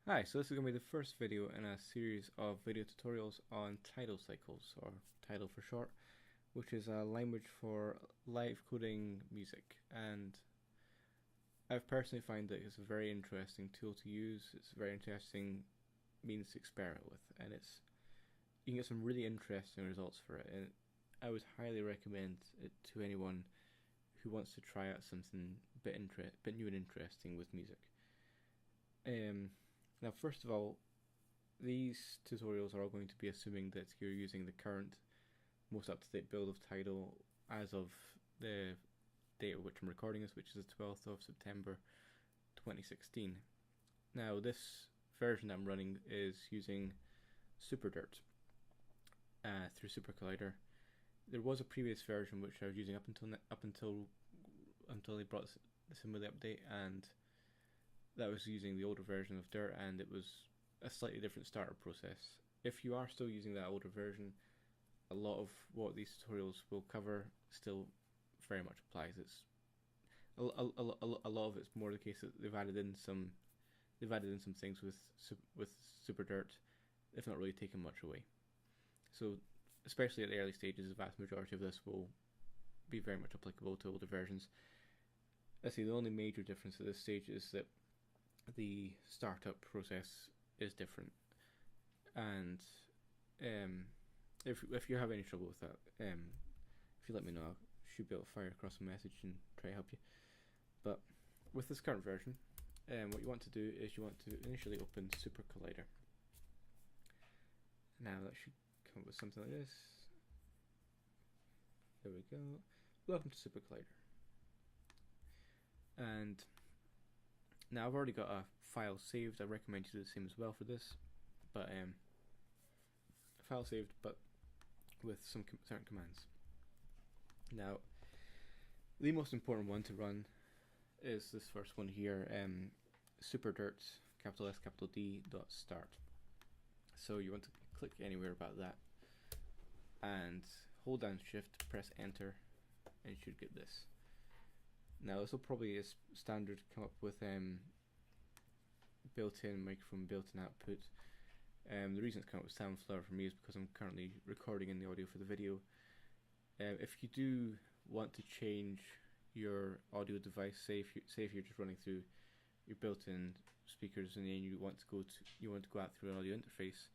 Hi, so this is going to be the first video in a series of video tutorials on Tidal cycles, or Tidal for short, which is a language for live coding music. And I've personally found that it's a very interesting tool to use. It's a very interesting means to experiment with, and you can get some really interesting results for it. And I would highly recommend it to anyone who wants to try out something bit new and interesting with music. Um, Now, first of all, these tutorials are all going to be assuming that you're using the current, most up-to-date build of Tidal as of the date at which I'm recording this, which is the 12th of September 2016. Now, this version I'm running is using SuperDirt through Supercollider. There was a previous version which I was using until they brought this in with the update, and that was using the older version of Dirt, and it was a slightly different starter process. If you are still using that older version, a lot of what these tutorials will cover still very much applies. It's a lot of it's more the case that they've added in some things with Super Dirt. They've not really taken much away. So especially at the early stages, the vast majority of this will be very much applicable to older versions. I see the only major difference at this stage is that the startup process is different, and if you have any trouble with that, if you let me know, I should be able to fire across a message and try to help you. But with this current version, what you want to do is you want to initially open Supercollider. Now that should come up with something like this. There we go. Welcome to Supercollider. And now I've already got a file saved. I recommend you do the same as well for this, but a file saved, but with some certain commands. Now, the most important one to run is this first one here, superdirt capital S capital D dot start. So you want to click anywhere about that, and hold down Shift, press Enter, and you should get this. Now this will probably, as standard, come up with built-in microphone, built-in output. The reason it's come up with Soundflower for me is because I'm currently recording in the audio for the video. If you do want to change your audio device, say if you're just running through your built-in speakers and then you want to go out through an audio interface,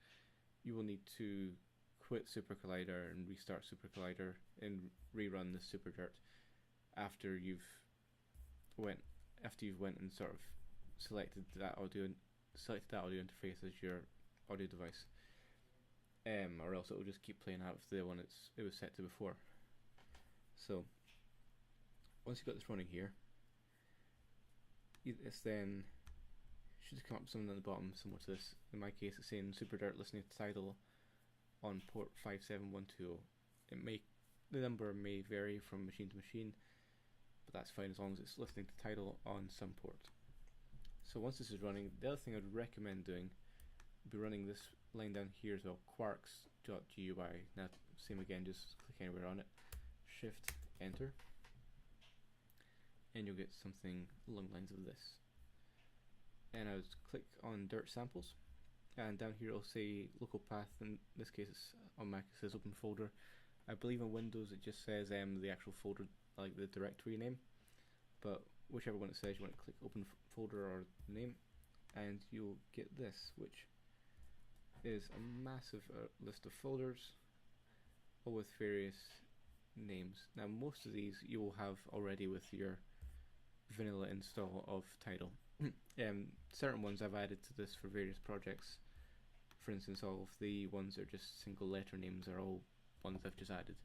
you will need to quit Supercollider and restart Supercollider and rerun the SuperDirt after you've went and sort of selected that audio interface as your audio device, or else it will just keep playing out of the one it was set to before. So once you've got this running here, it's then should come up with something on the bottom similar to this. In my case, it's saying SuperDirt listening to Tidal on port 57120. The number may vary from machine to machine, but that's fine as long as it's listening to Tidal on some port. So once this is running, the other thing I'd recommend doing would be running this line down here as well, quarks.gui. Now, same again, just click anywhere on it, Shift, Enter, and you'll get something along the lines of this. And I would click on Dirt Samples, and down here it'll say local path. In this case, it's on Mac it says open folder. I believe on Windows it just says the actual folder, like the directory name, but whichever one it says, you want to click open folder or name, and you'll get this, which is a massive list of folders, all with various names. Now most of these you will have already with your vanilla install of Tidal. Certain ones I've added to this for various projects. For instance, all of the ones that are just single letter names are all ones I've just added.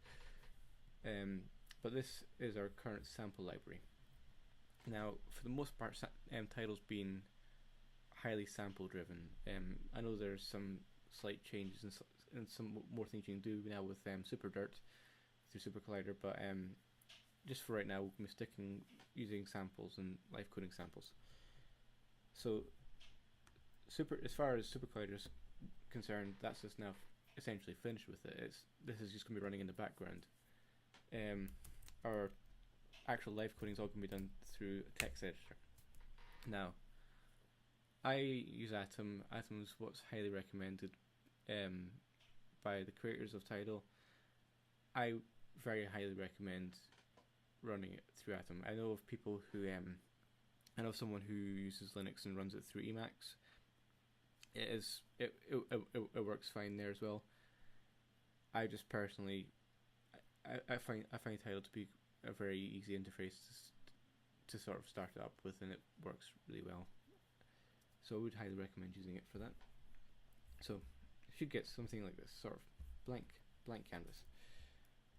But this is our current sample library. Now, for the most part, Tidal's been highly sample driven. I know there's some slight changes and some more things you can do now with SuperDirt through Supercollider, but just for right now, we'll be sticking using samples and live coding samples. So, as far as Supercollider is concerned, that's just now essentially finished with it. This is just going to be running in the background. Our actual live coding is all going to be done through a text editor. Now, I use Atom. Atom's what's highly recommended um, by the creators of Tidal. I very highly recommend running it through Atom. I know of people who I know someone who uses Linux and runs it through Emacs. It works fine there as well. I just personally I find Tidal to be a very easy interface to sort of start it up with, and it works really well. So I would highly recommend using it for that. So you should get something like this, sort of blank canvas.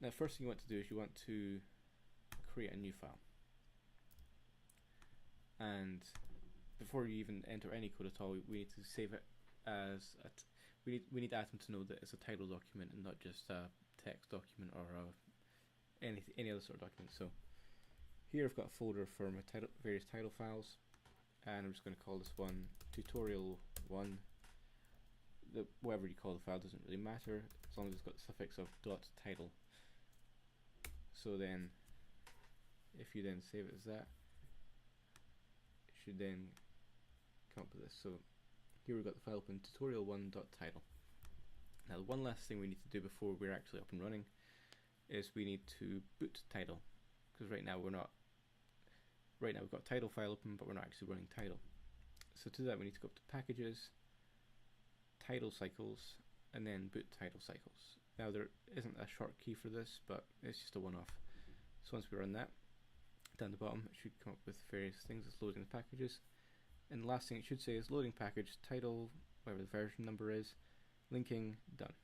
Now, first thing you want to do is you want to create a new file, and before you even enter any code at all, we need to save it as we need Atom to know that it's a Tidal document and not just a text document or any other sort of document. So here I've got a folder for my various Tidal files, and I'm just going to call this one tutorial 1. Whatever you call the file doesn't really matter as long as it's got the suffix of .title. So then if you then save it as that, it should then come up with this. So here we've got the file open, tutorial1.title. Now the one last thing we need to do before we're actually up and running is we need to boot Tidal, because right now we've got Tidal file open, but we're not actually running Tidal. So to that we need to go up to packages, Tidal cycles, and then boot Tidal cycles. Now there isn't a short key for this, but it's just a one-off. So once we run that, down the bottom it should come up with various things. It's loading the packages, and the last thing it should say is loading package Tidal, whatever the version number is, linking done.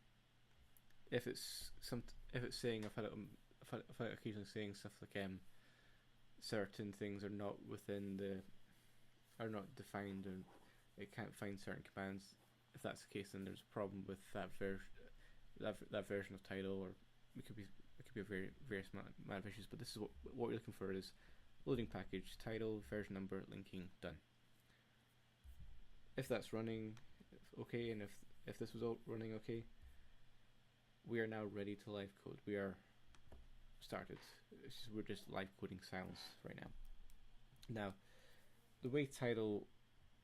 If it's saying, I've had occasionally saying stuff like certain things are not defined, and it can't find certain commands. If that's the case, then there's a problem with that version of Tidal, or it could be various amount of issues. But this is what we're looking for is loading package Tidal, version number, linking done. If that's running okay, and if this was all running okay, we are now ready to live code. We are started. We're just live coding silence right now. Now, the way Tidal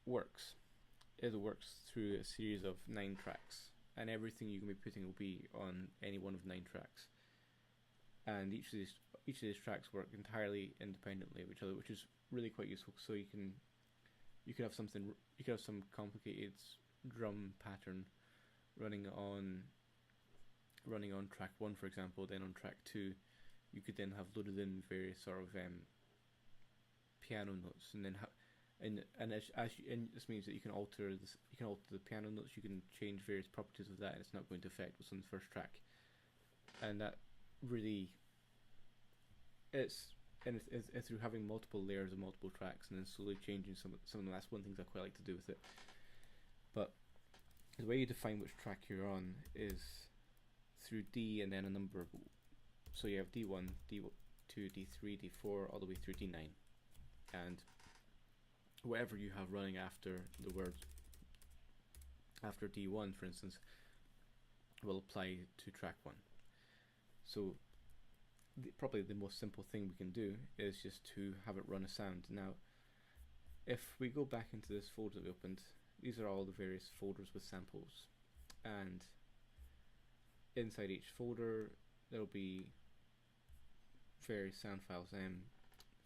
works is it works through a series of 9 tracks, and everything you can be putting will be on any one of 9 tracks. And each of these tracks work entirely independently of each other, which is really quite useful. So you can have some complicated drum pattern running on track 1, for example. Then on track 2 you could then have loaded in various sort of piano notes, and then this means that you can alter the piano notes. You can change various properties of that, and it's not going to affect what's on the first track. And that really it's through having multiple layers of multiple tracks and then slowly changing some of them. That's one thing I quite like to do with it. But the way you define which track you're on is through D and then a number. So you have D1, D2, D3, D4, all the way through D9, and whatever you have running after the word after D1, for instance, will apply to track 1. So probably the most simple thing we can do is just to have it run a sound. Now, if we go back into this folder that we opened, these are all the various folders with samples, and inside each folder there'll be various sound files.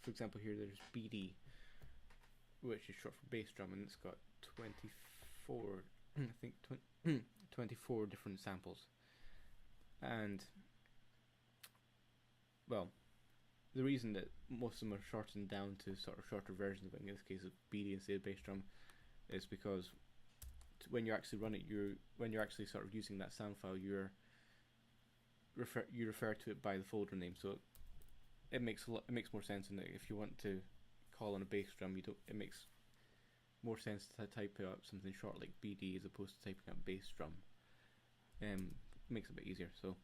For example, here there's BD, which is short for bass drum, and it's got 24 24 different samples. And well, the reason that most of them are shortened down to sort of shorter versions of it, in this case of BD instead of bass drum, is because when you actually run it, when you're actually sort of using that sound file, you refer to it by the folder name. So it makes more sense. And if you want to call on a bass drum, it makes more sense to type out something short like BD as opposed to typing out bass drum. It makes it a bit easier. So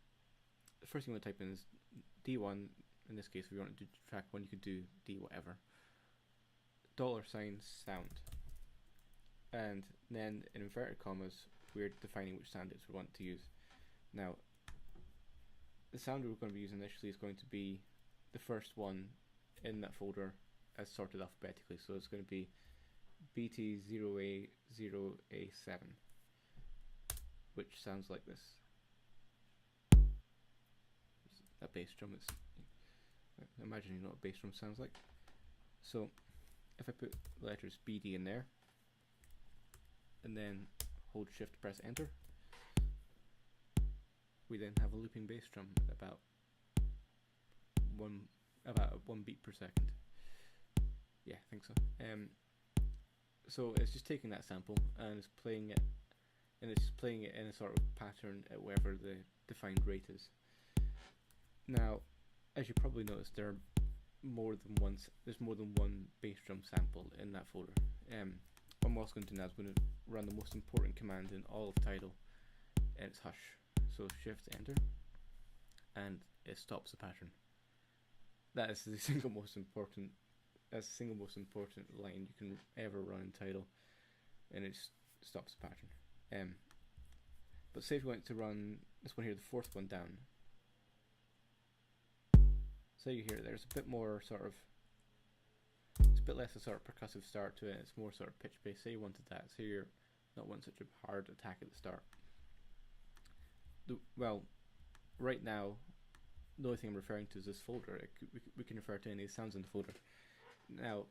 the first thing you want to type in is D1. In this case, if you want to do track 1, you could do D whatever. $sign sound. And then in inverted commas, we're defining which sound we want to use. Now, the sound we're going to be using initially is going to be the first one in that folder as sorted alphabetically. So it's going to be BT0A0A7, which sounds like this. That bass drum is, imagine you know what a bass drum sounds like. So if I put the letters BD in there and then hold shift press enter, we then have a looping bass drum at about one beat per second. Yeah, I think so. So it's just taking that sample and it's playing it, and it's playing it in a sort of pattern at whatever the defined rate is. Now, as you probably noticed, there's more than one bass drum sample in that folder. What I'm also going to do now is going to run the most important command in all of Tidal, and it's hush. So shift enter, and it stops the pattern. That is the single most important line you can ever run in Tidal, and it stops the pattern. But say if you want to run this one here, the fourth one down. So you hear there's a bit more it's a bit less a sort of percussive start to it. It's more sort of pitch bass. Say you wanted that. Say you're not wanting such a hard attack at the start. Well, right now, the only thing I'm referring to is this folder. We can refer to any sounds in the folder. Now,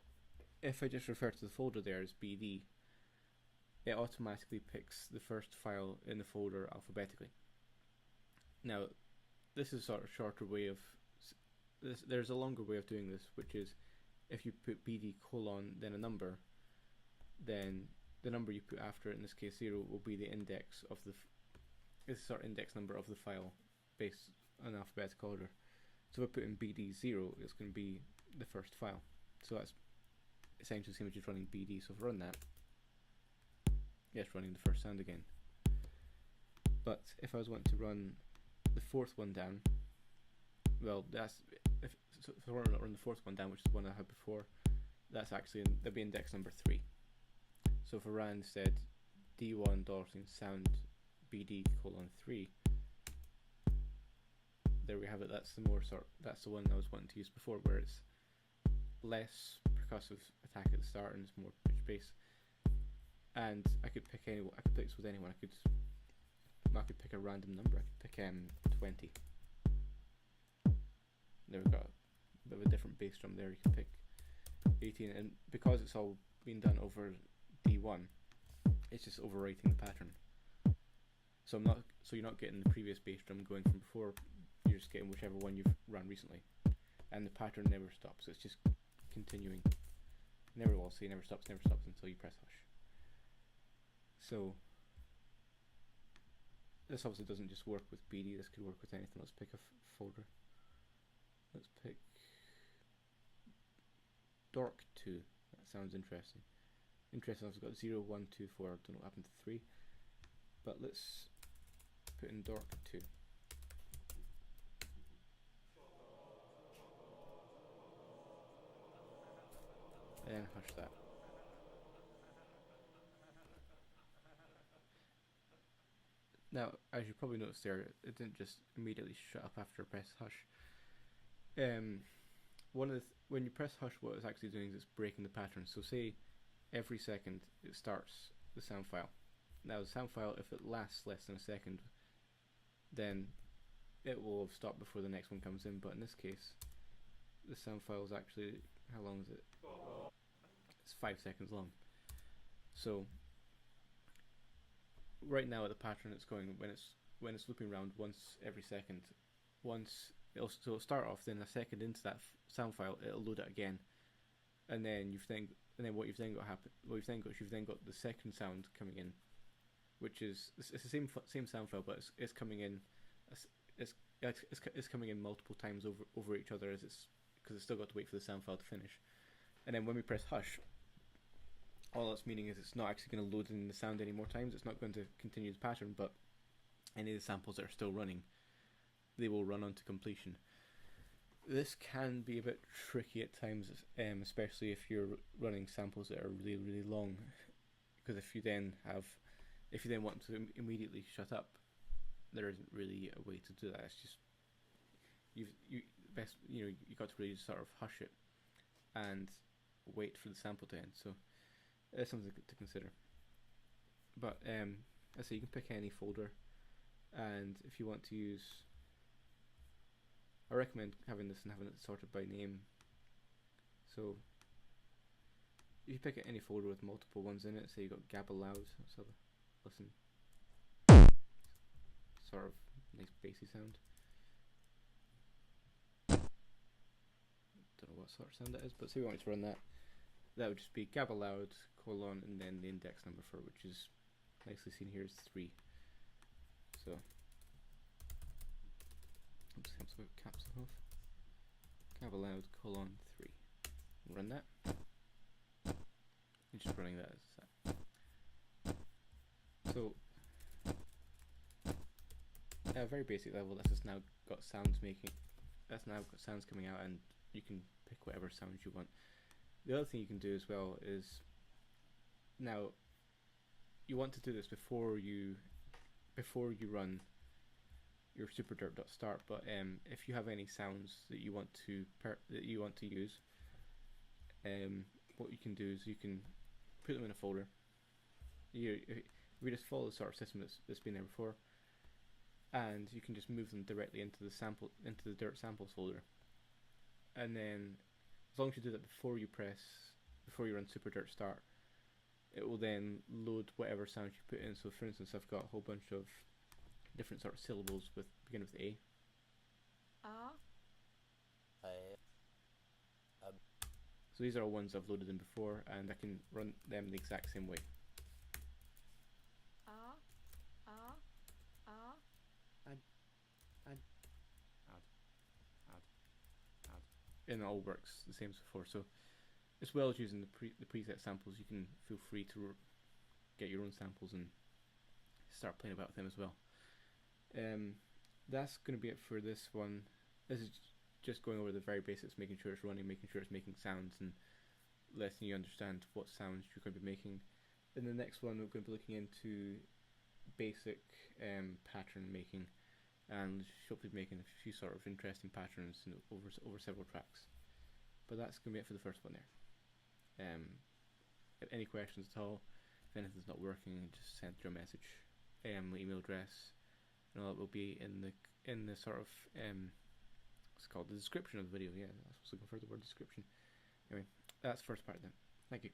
if I just refer to the folder there as BD, it automatically picks the first file in the folder alphabetically. Now, this is sort of a shorter way of there's a longer way of doing this, which is if you put BD colon then a number, then the number you put after it, in this case 0, will be the index of the sort of index number of the file based on alphabetical order. So if I put in BD 0, it's going to be the first file. So that's essentially the same as just running BD. So if I run that, yeah, it's running the first sound again. But if I was wanting to run the fourth one down, well, if I want to run the fourth one down, which is the one I had before, that's actually that'd be index number 3. So if I ran instead D1 $sound BD colon 3, there we have it. That's the one I was wanting to use before, where it's less percussive attack at the start and it's more pitch bass. And I could pick this with anyone. I could pick a random number. I could pick 20. There we've got a bit of a different bass drum there. You can pick 18, and because it's all been done over D1, it's just overwriting the pattern. So you're not getting the previous bass drum going from before. You're just getting whichever one you've run recently, and the pattern never stops. It's just continuing. Never stops until you press hush. So this obviously doesn't just work with BD. This could work with anything. Let's pick a folder. Let's pick Dork2. That sounds interesting. I've got 0, 1, 2, 4. I don't know what happened to 3. But let's put in Dork2. And hush that. Now, as you probably noticed there, it didn't just immediately shut up after I press hush. When you press hush, what it's actually doing is it's breaking the pattern. So say every second it starts the sound file. Now the sound file, if it lasts less than a second, then it will have stopped before the next one comes in. But in this case, the sound file is actually, how long is it? It's 5 seconds long. So right now at the pattern it's going, when it's looping around once every second, it'll start off, then a second into that sound file it'll load it again, and then what you've then got the second sound coming in, which is it's the same sound file, but it's coming in it's coming in multiple times over each other, because it's still got to wait for the sound file to finish. And then when we press hush, all that's meaning is it's not actually going to load in the sound any more times. It's not going to continue the pattern, but any of the samples that are still running, they will run on to completion. This can be a bit tricky at times, especially if you're running samples that are really, really long, because if you then want to immediately shut up, there isn't really a way to do that. It's just you got to really sort of hush it and wait for the sample to end. So It's something to consider. But I say you can pick any folder, and if you want to use, I recommend having this and having it sorted by name. So if you pick any folder with multiple ones in it, say you got Gab Aloud, let's have a listen. Sort of nice bassy sound. Don't know what sort of sound that is, but say we wanted to run that. That would just be Gab Aloud, colon, and then the index number for it, which is nicely seen here is 3. So, oops, helps with caps off. Gab Aloud, colon, 3. Run that. And just running that as that. So, at a very basic level, that's just now got sounds making. That's now got sounds coming out, and you can pick whatever sounds you want. The other thing you can do as well is, now you want to do this before you run your superdirt.start. But if you have any sounds that you want to use, what you can do is you can put them in a folder. We just follow the sort of system that's been there before, and you can just move them directly into the dirt samples folder. And then, as long as you do that before you run superdirt start, it will then load whatever sounds you put in. So, for instance, I've got a whole bunch of different sort of syllables beginning with A. So these are all ones I've loaded in before, and I can run them the exact same way. And it all works the same as before. So, as well as using the preset samples, you can feel free to get your own samples and start playing about with them as well. That's going to be it for this one. This is just going over the very basics, making sure it's running, making sure it's making sounds, and letting you understand what sounds you're going to be making. In the next one, we're going to be looking into basic pattern making, and hopefully making a few sort of interesting patterns over several tracks. But that's going to be it for the first one there. If any questions at all, if anything's not working, just send through a message. My email address and all that will be in the sort of what's it called, the description of the video. Yeah, I was looking for the word description. Anyway, that's the first part then. Thank you.